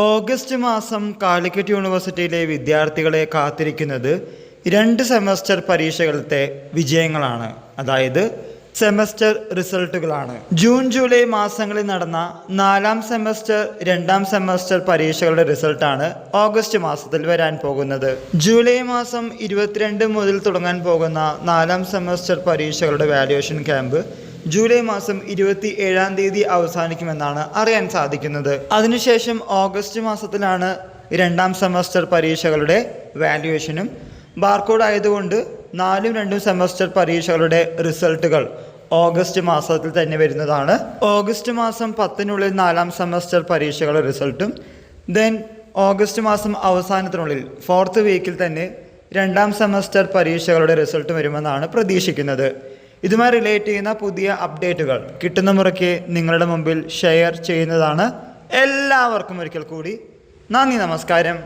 August മാസം കാലിക്കറ്റ് യൂണിവേഴ്സിറ്റിയിലെ വിദ്യാർത്ഥികളെ കാത്തിരിക്കുന്നത് 2 സെമസ്റ്റർ പരീക്ഷകളുടെ വിജയങ്ങളാണ്. അതായത് സെമസ്റ്റർ റിസൾട്ടുകളാണ്. ജൂൺ ജൂലൈ മാസങ്ങളിൽ നടന്ന 4ാം സെമസ്റ്റർ 2ാം സെമസ്റ്റർ പരീക്ഷകളുടെ റിസൾട്ടാണ് ഓഗസ്റ്റ് മാസത്തിൽ വരാൻ പോകുന്നത്. ജൂലൈ മാസം 22 മുതൽ തുടങ്ങാൻ പോകുന്ന 4ാം സെമസ്റ്റർ പരീക്ഷകളുടെ വാല്യുവേഷൻ ക്യാമ്പ് ജൂലൈ മാസം 27-ാം തീയതി അവസാനിക്കുമെന്നാണ് അറിയാൻ സാധിക്കുന്നത്. അതിനുശേഷം ഓഗസ്റ്റ് മാസത്തിലാണ് 2ാം സെമസ്റ്റർ പരീക്ഷകളുടെ വാല്യുവേഷനും. ബാർകോഡ് ആയതുകൊണ്ട് 4ഉം 2ഉം സെമസ്റ്റർ പരീക്ഷകളുടെ റിസൾട്ടുകൾ ഓഗസ്റ്റ് മാസത്തിൽ തന്നെ വരുന്നതാണ്. ഓഗസ്റ്റ് മാസം 10-നുള്ളിൽ 4ാം സെമസ്റ്റർ പരീക്ഷകളുടെ റിസൾട്ടും ഓഗസ്റ്റ് മാസം അവസാനത്തിനുള്ളിൽ 4th വീക്കിൽ തന്നെ 2ാം സെമസ്റ്റർ പരീക്ഷകളുടെ റിസൾട്ട് വരുമെന്നാണ് പ്രതീക്ഷിക്കുന്നത്. ഇതുമായി റിലേറ്റ് ചെയ്യുന്ന പുതിയ അപ്ഡേറ്റുകൾ കിട്ടുന്ന മുറയ്ക്ക് നിങ്ങളുടെ മുമ്പിൽ ഷെയർ ചെയ്യുന്നതാണ്. എല്ലാവർക്കും ഒരിക്കൽ കൂടി നന്ദി, നമസ്കാരം.